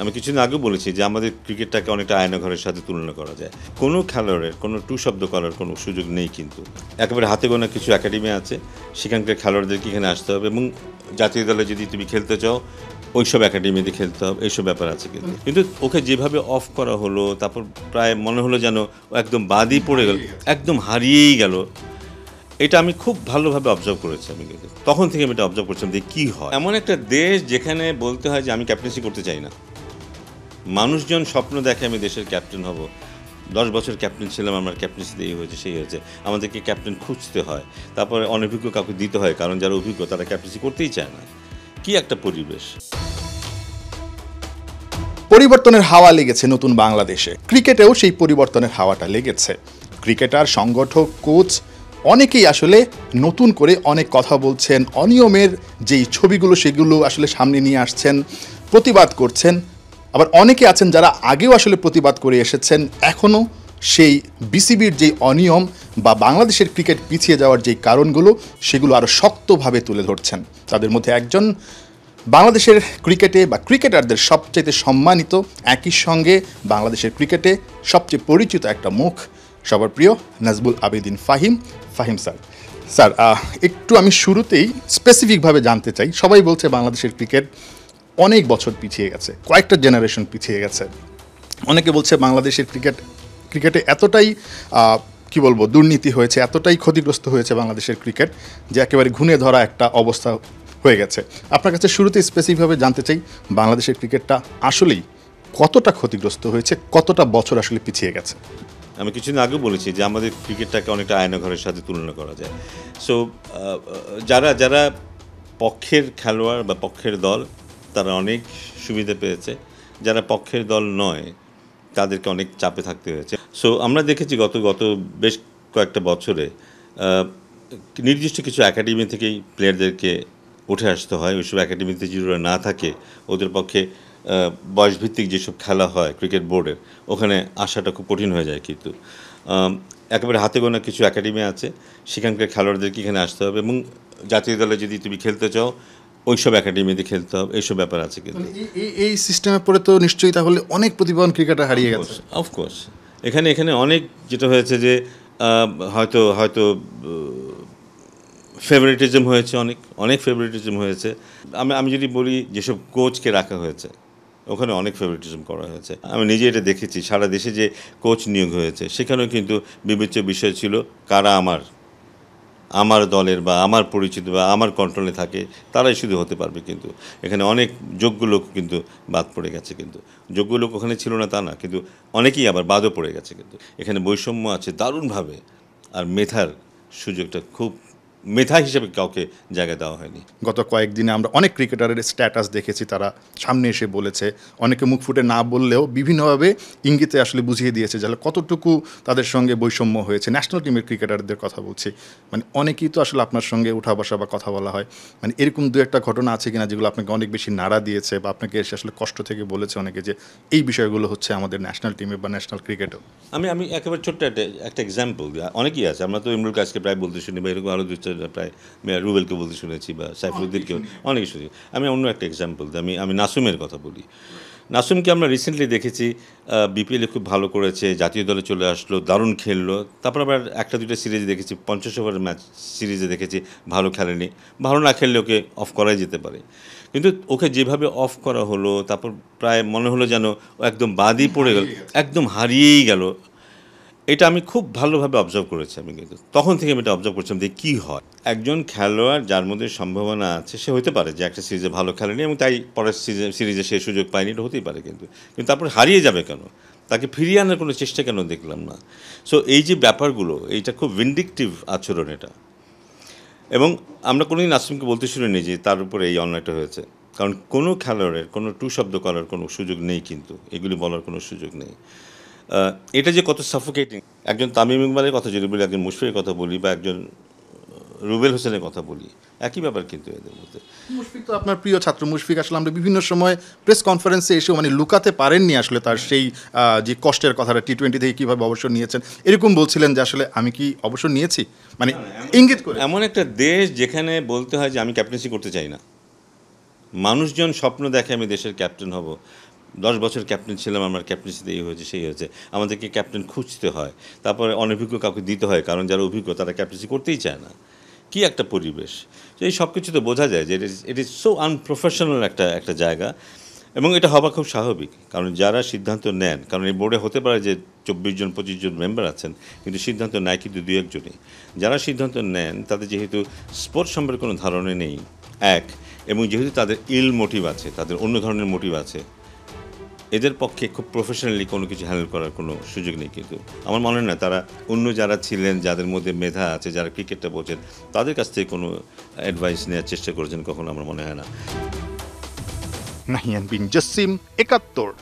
আমি কিছুদিন আগেও বলেছি যে আমাদের ক্রিকেটটাকে অনেকটা আয়নাঘরের সাথে তুলনা করা যায়। কোনো খেলোয়াড়ের কোনো টু শব্দ করার কোনো সুযোগ নেই কিন্তু। একেবারে হাতে গোনা কিছু একাডেমি আছে, সেখানকার খেলোয়াড়দেরকে এখানে আসতে হবে এবং জাতীয় দলে যদি তুমি খেলতে চাও ওইসব একাডেমিতে খেলতে হবে, এইসব ব্যাপার আছে কিন্তু। কিন্তু ওকে যেভাবে অফ করা হলো, তারপর প্রায় মনে হলো যেন ও একদম বাদই পড়ে গেল, একদম হারিয়েই গেল। এটা আমি খুব ভালোভাবে অবজার্ভ করেছি। আমি কিন্তু তখন থেকে আমি এটা অবজার্ভ করছিলাম যে কী হয়। এমন একটা দেশ যেখানে বলতে হয় যে আমি ক্যাপ্টেন্সি করতে চাই না, মানুষজন স্বপ্ন দেখে আমি দেশের ক্যাপ্টেন হব। 10 বছর ক্যাপ্টেন ছিলাম, আমার ক্যাপ্টেন্সিতে এই হয়েছে সেই হয়েছে, আমাদেরকে ক্যাপ্টেন খুঁজতে হয়, তারপরে অনভিজ্ঞ কাউকে দিতে হয়, কারণ যারা অভিজ্ঞ তারা ক্যাপ্টেন্সি করতেই চায় না। কি একটা পরিবেশ। পরিবর্তনের হাওয়া লেগেছে নতুন বাংলাদেশে, ক্রিকেটেও সেই পরিবর্তনের হাওয়াটা লেগেছে। ক্রিকেটার, সংগঠক, কোচ অনেকেই আসলে নতুন করে অনেক কথা বলছেন, অনিয়মের যেই ছবিগুলো সেগুলো আসলে সামনে নিয়ে আসছেন, প্রতিবাদ করছেন। আবার অনেকে আছেন যারা আগেও আসলে প্রতিবাদ করে এসেছেন, এখনও সেই বিসিবির যেই অনিয়ম বা বাংলাদেশের ক্রিকেট পিছিয়ে যাওয়ার যেই কারণগুলো সেগুলো আরও শক্তভাবে তুলে ধরছেন। তাদের মধ্যে একজন বাংলাদেশের ক্রিকেটে বা ক্রিকেটারদের সবচেয়ে সম্মানিত, একই সঙ্গে বাংলাদেশের ক্রিকেটে সবচেয়ে পরিচিত একটা মুখ, সবার প্রিয় নাজবুল আবেদিন ফাহিম। ফাহিম স্যার, স্যার একটু আমি শুরুতেই স্পেসিফিকভাবে জানতে চাই, সবাই বলছে বাংলাদেশের ক্রিকেট অনেক বছর পিছিয়ে গেছে, কয়েকটা জেনারেশন পিছিয়ে গেছে। অনেকে বলছে বাংলাদেশের ক্রিকেটে এতটাই কি বলবো দুর্নীতি হয়েছে, এতটাই ক্ষতিগ্রস্ত হয়েছে বাংলাদেশের ক্রিকেট যে একেবারে ঘুণে ধরা একটা অবস্থা হয়ে গেছে। আপনার কাছে শুরুতে স্পেসিফিকভাবে জানতে চাই, বাংলাদেশের ক্রিকেটটা আসলেই কতটা ক্ষতিগ্রস্ত হয়েছে, কতটা বছর আসলে পিছিয়ে গেছে? আমি কিছুদিন আগেও বলেছি যে আমাদের ক্রিকেটটাকে অনেকটা আয়নাঘরের সাথে তুলনা করা যায়। সো যারা যারা পক্ষের খেলোয়াড় বা পক্ষের দল তারা অনেক সুবিধা পেয়েছে, যারা পক্ষের দল নয় তাদেরকে অনেক চাপে থাকতে হয়েছে। সো আমরা দেখেছি গত গত বেশ কয়েকটা বছরে নির্দিষ্ট কিছু একাডেমি থেকেই প্লেয়ারদেরকে উঠে আসতে হয়। ওইসব একাডেমিতে যদি ওরা না থাকে, ওদের পক্ষে বয়সভিত্তিক যেসব খেলা হয় ক্রিকেট বোর্ডের, ওখানে আসাটা খুব কঠিন হয়ে যায়। কিন্তু একেবারে হাতে গোনা কিছু একাডেমি আছে, সেখানকার খেলোয়াড়দেরকে এখানে আসতে হবে এবং জাতীয় দলে যদি তুমি খেলতে চাও ওইসব একাডেমিতে খেলতে হবে, এইসব ব্যাপার আছে কিন্তু। এই সিস্টেমে পড়ে তো নিশ্চয়ই তাহলে অনেক প্রতিভাবান ক্রিকেটার হারিয়ে গেছে। অফকোর্স এখানে অনেক যেটা হয়েছে যে হয়তো হয়তো ফেভারিটিজম হয়েছে, অনেক ফেভারিটিজম হয়েছে। আমি যদি বলি যেসব কোচকে রাখা হয়েছে ওখানে অনেক ফেভারিটিজম করা হয়েছে। আমি নিজে এটা দেখেছি, সারা দেশে যে কোচ নিয়োগ হয়েছে সেখানেও কিন্তু বিবেচ্য বিষয় ছিল কারা আমার দলের বা আমার পরিচিত বা আমার কন্ট্রোলে থাকে তারাই শুধু হতে পারবে। কিন্তু এখানে অনেক যোগ্য লোক কিন্তু বাদ পড়ে গেছে। কিন্তু যোগ্য লোক ওখানে ছিল না তা না, কিন্তু অনেকেই আবার বাদও পড়ে গেছে। কিন্তু এখানে বৈষম্য আছে দারুণভাবে, আর মেধার সুযোগটা খুব মেধা হিসেবে কাউকে জায়গা দেওয়া হয়নি। গত কয়েকদিনে আমরা অনেক ক্রিকেটারের স্ট্যাটাস দেখেছি, তারা সামনে এসে বলেছে, অনেকে মুখ ফুটে না বললেও বিভিন্নভাবে ইঙ্গিতে আসলে বুঝিয়ে দিয়েছে যে কতটুকু তাদের সঙ্গে বৈষম্য হয়েছে। ন্যাশনাল টিমের ক্রিকেটারদের কথা বলছি, মানে অনেকেই তো আসলে আপনার সঙ্গে উঠা বসা বা কথা বলা হয়, মানে এরকম দু একটা ঘটনা আছে কিনা যেগুলো আপনাকে অনেক বেশি নাড়া দিয়েছে বা আপনাকে এসে আসলে কষ্ট থেকে বলেছে অনেকে যে এই বিষয়গুলো হচ্ছে আমাদের ন্যাশনাল টিমে বা ন্যাশনাল ক্রিকেটেও? আমি একেবারে ছোট্ট একটা এক্সাম্পল, অনেকেই আছে, আমরা তো ইমরুল কাজকে প্রায় বলতে শুনি বা এরকম আরও প্রায় রুবেলকে বলতে শুনেছি বা সাইফুদ্দিনকে অনেকে শুনেছি। আমি অন্য একটা এক্সাম্পল আমি নাসুমের কথা বলি। নাসুমকে আমরা রিসেন্টলি দেখেছি বিপিএলে খুব ভালো করেছে, জাতীয় দলে চলে আসলো, দারুণ খেললো। তারপর আবার একটা দুটো সিরিজে দেখেছি, 50 ওভারের ম্যাচ সিরিজে দেখেছি ভালো খেলেনি। ভালো না খেললে ওকে অফ করাই যেতে পারে, কিন্তু ওকে যেভাবে অফ করা হলো, তারপর প্রায় মনে হলো যেন ও একদম বাদই পড়ে গেল, একদম হারিয়েই গেল। এটা আমি খুব ভালোভাবে অবজার্ভ করেছি। আমি কিন্তু তখন থেকে আমি এটা অবজার্ভ করছিলাম যে কী হয়। একজন খেলোয়াড় যার মধ্যে সম্ভাবনা আছে, সে হতে পারে যে একটা সিরিজে ভালো খেলেনি এবং তাই পরের সিরিজে সে সুযোগ পায়নি, এটা হতেই পারে। কিন্তু তারপর হারিয়ে যাবে কেন? তাকে ফিরিয়ে আনার কোনো চেষ্টা কেন দেখলাম না? সো এই যে ব্যাপারগুলো, এইটা খুব ভিন্ডিকটিভ আচরণ এটা। এবং আমরা কোনোদিন নাসিমকে বলতে শুনিনি যে তার উপরে এই অন্যায়টা হয়েছে, কারণ কোনো খেলোয়াড়ের কোনো টু শব্দ করার কোনো সুযোগ নেই, কিন্তু এগুলি বলার কোনো সুযোগ নেই। এটা যে কত সাফোকেটিং, একজন তামিম ইকবালের কথা যদি বলি, একজন মুশফিকের কথা বলি বা একজন রুবেল হোসেনের কথা বলি, একই ব্যাপার কিন্তু এদের মধ্যে। মুশফিক তো আপনার প্রিয় ছাত্র। মুশফিক আসলে আমরা বিভিন্ন সময় প্রেস কনফারেন্সে এসেও মানে লুকাতে পারেননি আসলে তার সেই যে কষ্টের কথাটা, টি-20 থেকে কীভাবে অবসর নিয়েছেন এরকম বলছিলেন যে আসলে আমি কি অবসর নিয়েছি, মানে ইঙ্গিত করে। এমন একটা দেশ যেখানে বলতে হয় যে আমি ক্যাপ্টেন্সি করতে চাই না, মানুষজন স্বপ্ন দেখে আমি দেশের ক্যাপ্টেন হব, 10 বছর ক্যাপ্টেন ছিলাম, আমার ক্যাপ্টেন্সিতে এই হয়েছে সেই হয়েছে, আমাদেরকে ক্যাপ্টেন খুঁজতে হয়, তারপরে অনভিজ্ঞ কাউকে দিতে হয়, কারণ যারা অভিজ্ঞ তারা ক্যাপ্টেন্সি করতেই চায় না। কি একটা পরিবেশ! তো এই সব কিছুতে বোঝা যায় যে ইট ইজ সো আনপ্রফেশনাল একটা জায়গা, এবং এটা হওয়া খুব স্বাভাবিক, কারণ যারা সিদ্ধান্ত নেন, কারণ এই বোর্ডে হতে পারে যে 24 জন 25 জন মেম্বার আছেন, কিন্তু সিদ্ধান্ত নেয় কিন্তু 2-1 জনই। যারা সিদ্ধান্ত নেন তাদের যেহেতু স্পোর্টস সম্পর্কে কোনো ধারণা নেই, এক, এবং যেহেতু তাদের ইল মোটিভ আছে, তাদের অন্য ধরনের মোটিভ আছে, এদের পক্ষে খুব প্রফেশনালি কোনো কিছু হ্যান্ডেল করার কোনো সুযোগ নেই। কিন্তু আমার মনে হয় না তারা অন্য যারা ছিলেন, যাদের মধ্যে মেধা আছে, যারা ক্রিকেটটা বোঝেন, তাদের কাছ থেকে কোনো অ্যাডভাইস নেওয়ার চেষ্টা করেছেন কখনো, আমার মনে হয় না। নাহিয়ান বিন জসিম, ৭১।